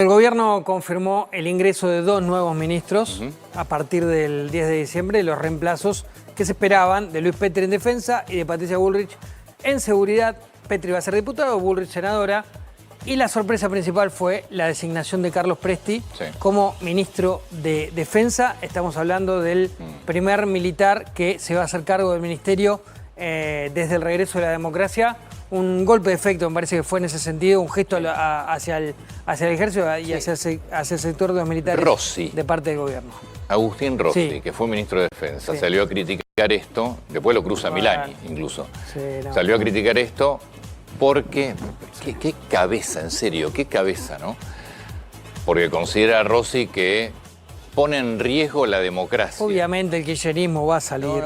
El gobierno confirmó el ingreso de 2 nuevos ministros a partir del 10 de diciembre, los reemplazos que se esperaban de Luis Petri en defensa y de Patricia Bullrich en seguridad. Petri va a ser diputado, Bullrich senadora, y la sorpresa principal fue la designación de Carlos Presti como ministro de Defensa. Estamos hablando del primer militar que se va a hacer cargo del ministerio desde el regreso de la democracia. Un golpe de efecto, me parece que fue en ese sentido, un gesto hacia el ejército y hacia el sector de los militares de parte del gobierno. Agustín Rossi, que fue ministro de Defensa, salió a criticar esto, después lo cruza Milani incluso. Salió a criticar esto porque, qué cabeza, en serio, qué cabeza, ¿no? Porque considera a Rossi que pone en riesgo la democracia. Obviamente el kirchnerismo va a salir.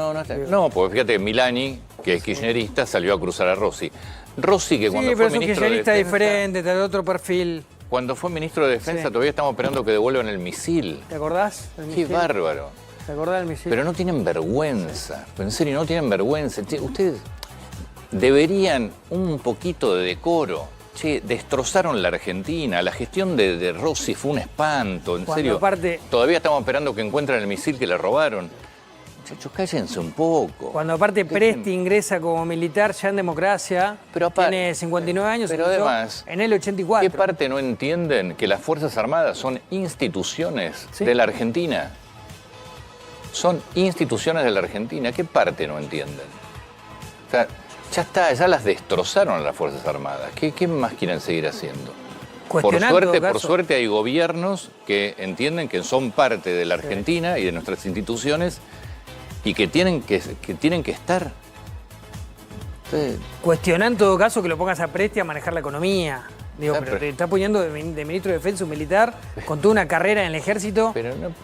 No, porque fíjate, Milani, que es kirchnerista, salió a cruzar a Rossi. Rossi, que cuando fue ministro de Defensa... Sí, pero es un kirchnerista diferente, de otro perfil. Cuando fue ministro de Defensa todavía estamos esperando que devuelvan el misil. ¿Te acordás? Qué bárbaro. ¿Te acordás del misil? Pero no tienen vergüenza. En serio, no tienen vergüenza. Ustedes deberían un poquito de decoro. Che, destrozaron la Argentina. La gestión de Rossi fue un espanto. En serio, todavía estamos esperando que encuentren el misil que le robaron. Muchachos, cállense un poco. Cuando aparte Presti ingresa como militar ya en democracia, tiene 59 años, pero además, en el 84. ¿Qué parte no entienden que las Fuerzas Armadas son instituciones de la Argentina? Son instituciones de la Argentina. ¿Qué parte no entienden? O sea, ya está, ya las destrozaron a las Fuerzas Armadas. ¿Qué más quieren seguir haciendo? Por suerte hay gobiernos que entienden que son parte de la Argentina y de nuestras instituciones y que tienen que estar. Cuestiona en todo caso que lo pongas a Presti a manejar la economía. Digo, pero te está poniendo de ministro de Defensa un militar con toda una carrera en el ejército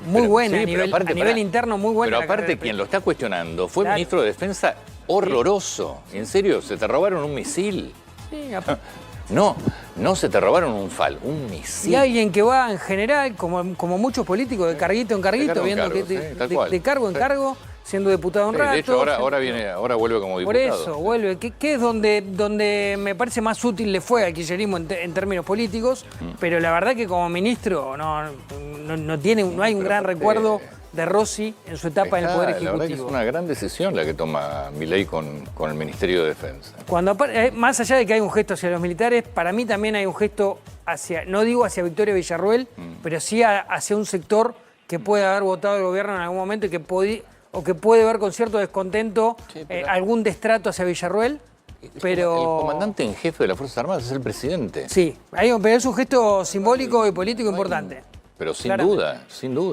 muy buena, a nivel interno muy buena. Pero aparte quien lo está cuestionando fue ministro de Defensa horroroso. En serio, se te robaron un misil. Sí, no se te robaron un misil. Y alguien que va en general, como muchos políticos, de carguito en carguito, de cargo en cargo, siendo diputado un rato. De hecho, ahora vuelve como diputado. Por eso, vuelve. Que es donde me parece más útil le fue al kirchnerismo en términos políticos, pero la verdad que como ministro no hay un gran recuerdo de Rossi en su etapa en el Poder Ejecutivo. La verdad que es una gran decisión la que toma Milei con el Ministerio de Defensa. Más allá de que hay un gesto hacia los militares, para mí también hay un gesto hacia, no digo hacia Victoria Villarruel, pero sí hacia un sector que puede haber votado el gobierno en algún momento y que puede ver con cierto descontento algún destrato hacia Villarruel. Pero el comandante en jefe de las Fuerzas Armadas es el presidente. Sí, pero es un gesto simbólico y político importante. Pero sin duda.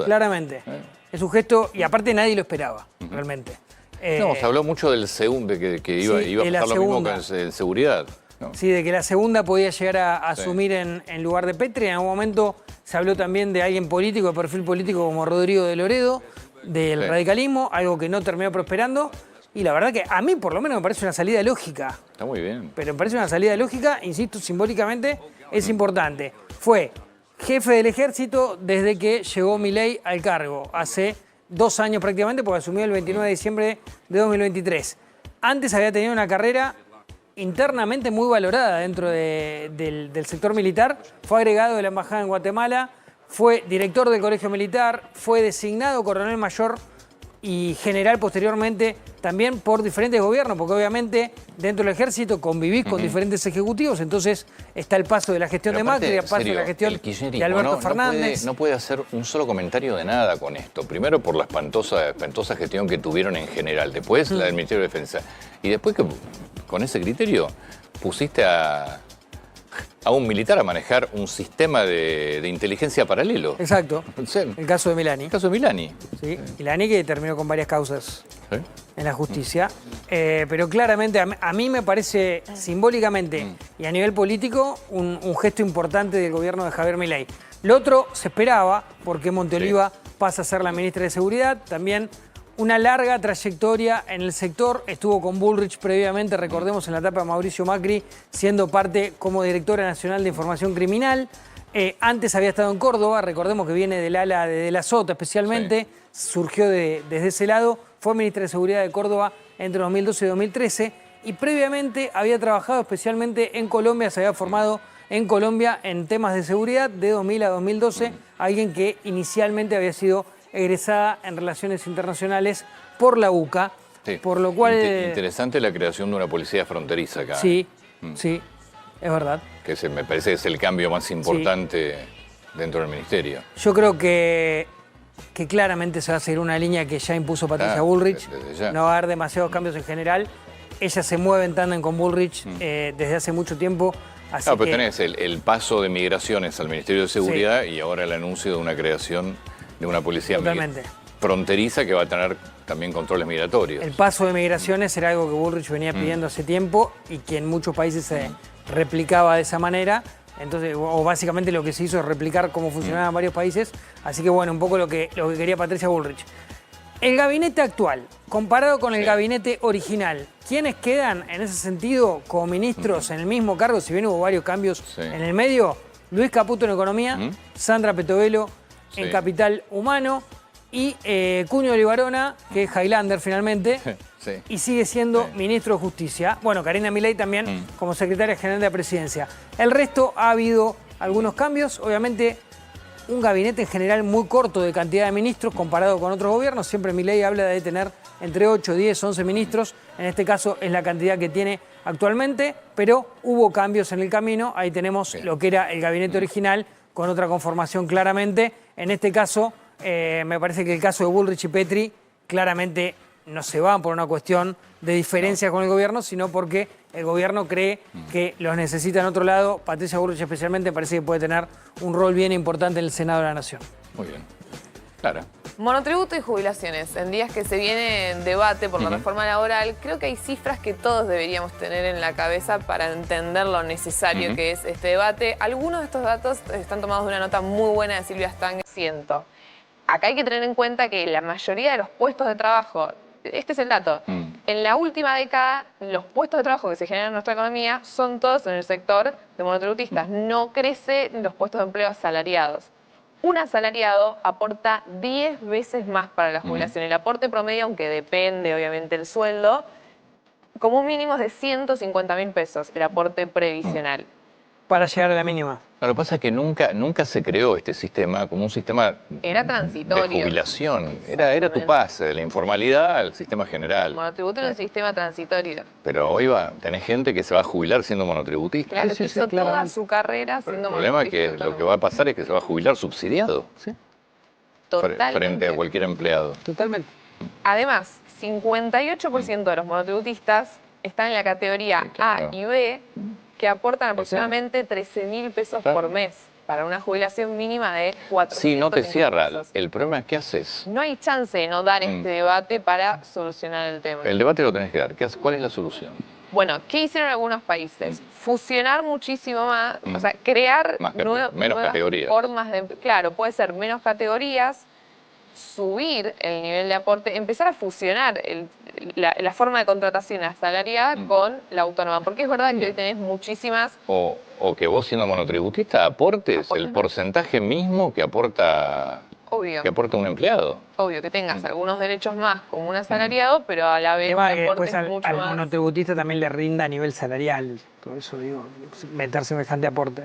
Claramente. Es un gesto, y aparte nadie lo esperaba, realmente. Se habló mucho del segundo, que iba a pasar lo mismo con seguridad. ¿No? Sí, de que la segunda podía llegar a asumir en lugar de Petri. En algún momento se habló también de alguien político, de perfil político como Rodrigo de Loredo, del radicalismo, algo que no terminó prosperando. Y la verdad que a mí por lo menos me parece una salida lógica. Está muy bien. Pero me parece una salida lógica, insisto, simbólicamente es importante. Fue jefe del ejército desde que llegó Milei al cargo, hace 2 años prácticamente, porque asumió el 29 de diciembre de 2023. Antes había tenido una carrera internamente muy valorada dentro del sector militar, fue agregado de la embajada en Guatemala, fue director del colegio militar, fue designado coronel mayor y general posteriormente también por diferentes gobiernos, porque obviamente dentro del ejército convivís con diferentes ejecutivos, entonces está el paso de la gestión de Macri, el paso de la gestión de Alberto Fernández. No puede hacer un solo comentario de nada con esto. Primero por la espantosa gestión que tuvieron en general, después la del Ministerio de Defensa. Y después que con ese criterio pusiste a un militar a manejar un sistema de inteligencia paralelo. Exacto. El caso de Milani. El caso de Milani. Sí, Milani que terminó con varias causas en la justicia. Pero claramente a mí me parece simbólicamente y a nivel político un gesto importante del gobierno de Javier Milei. Lo otro se esperaba porque Monteoliva pasa a ser la ministra de Seguridad. También una larga trayectoria en el sector, estuvo con Bullrich previamente, recordemos en la etapa de Mauricio Macri, siendo parte como directora nacional de información criminal. Antes había estado en Córdoba, recordemos que viene del ala de la Sota especialmente, surgió desde ese lado, fue ministra de Seguridad de Córdoba entre 2012 y 2013 y previamente había trabajado especialmente en Colombia, se había formado en Colombia en temas de seguridad de 2000 a 2012, alguien que inicialmente había sido egresada en Relaciones Internacionales por la UCA, Sí. por lo cual... Interesante la creación de una policía fronteriza acá. Sí, sí, es verdad. Que me parece que es el cambio más importante dentro del ministerio. Yo creo que claramente se va a seguir una línea que ya impuso Patricia Bullrich. Desde ya. No va a haber demasiados cambios en general. Ella se mueve en tándem con Bullrich desde hace mucho tiempo. Así Pero que, tenés el paso de migraciones al Ministerio de Seguridad y ahora el anuncio de una creación de una policía Totalmente. fronteriza que va a tener también controles migratorios. el paso de migraciones era algo que Bullrich venía pidiendo hace tiempo y que en muchos países se replicaba de esa manera. Entonces, o básicamente lo que se hizo es replicar cómo funcionaba en varios países. Así que bueno, un poco lo que quería Patricia Bullrich. El gabinete actual, comparado con el gabinete original, ¿quiénes quedan en ese sentido como ministros en el mismo cargo? Si bien hubo varios cambios en el medio, Luis Caputo en Economía, Sandra Petovelo en Capital Humano y Cuño Olivarona, que es Highlander finalmente, Sí. y sigue siendo ministro de Justicia. Bueno, Karina Milei también como secretaria general de la Presidencia. El resto ha habido algunos cambios, obviamente un gabinete en general muy corto de cantidad de ministros comparado con otros gobiernos. Siempre Milei habla de tener entre 8, 10, 11 ministros. En este caso es la cantidad que tiene actualmente, pero hubo cambios en el camino. Ahí tenemos lo que era el gabinete original con otra conformación claramente. En este caso, me parece que el caso de Bullrich y Petri claramente no se van por una cuestión de diferencia con el gobierno, sino porque el gobierno cree que los necesita en otro lado. Patricia Bullrich especialmente parece que puede tener un rol bien importante en el Senado de la Nación. Muy bien. Clara. Monotributo y jubilaciones. En días que se viene en debate por la reforma laboral, creo que hay cifras que todos deberíamos tener en la cabeza para entender lo necesario que es este debate. Algunos de estos datos están tomados de una nota muy buena de Silvia Stang. Acá hay que tener en cuenta que la mayoría de los puestos de trabajo, este es el dato, en la última década los puestos de trabajo que se generan en nuestra economía son todos en el sector de monotributistas. No crecen los puestos de empleo asalariados. Un asalariado aporta 10 veces más para la jubilación. El aporte promedio, aunque depende obviamente del sueldo, como un mínimo es de 150.000 pesos el aporte previsional. Para llegar a la mínima. Lo que pasa es que nunca se creó este sistema como un sistema Era de transitorio. jubilación. Era tu pase de la informalidad al sistema general. El monotributo era un sistema transitorio. Pero hoy tenés gente que se va a jubilar siendo monotributista. Claro, que hizo toda su carrera siendo El problema es que monotributista. lo que va a pasar es que se va a jubilar subsidiado Totalmente. frente a cualquier empleado. Totalmente. Además, 58% de los monotributistas están en la categoría Sí, claro. A y B, que aportan aproximadamente 13.000 pesos por mes para una jubilación mínima de 400. Sí, no te cierra. El problema es qué haces. No hay chance de no dar este debate para solucionar el tema. El debate lo tenés que dar. ¿Cuál es la solución? Bueno, ¿qué hicieron algunos países? Fusionar muchísimo más, o sea, crear Menos nuevas categorías. formas de... Claro, puede ser menos categorías, subir el nivel de aporte, empezar a fusionar la forma de contratación asalariada con la autónoma. Porque es verdad que hoy tenés muchísimas... O que vos siendo monotributista aportes el porcentaje mismo que aporta Obvio, un empleado. obvio que tengas algunos derechos más como un asalariado, pero a la vez Tema que aportes después mucho al más. monotributista también le rinda a nivel salarial. Por eso digo, meter semejante aporte.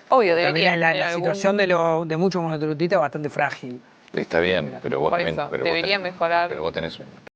Obvio, También debería la tener algún- situación de muchos monotributistas es bastante frágil. Está bien, pero vos Por también... eso, pero vos debería tenés- mejorar. Pero vos tenés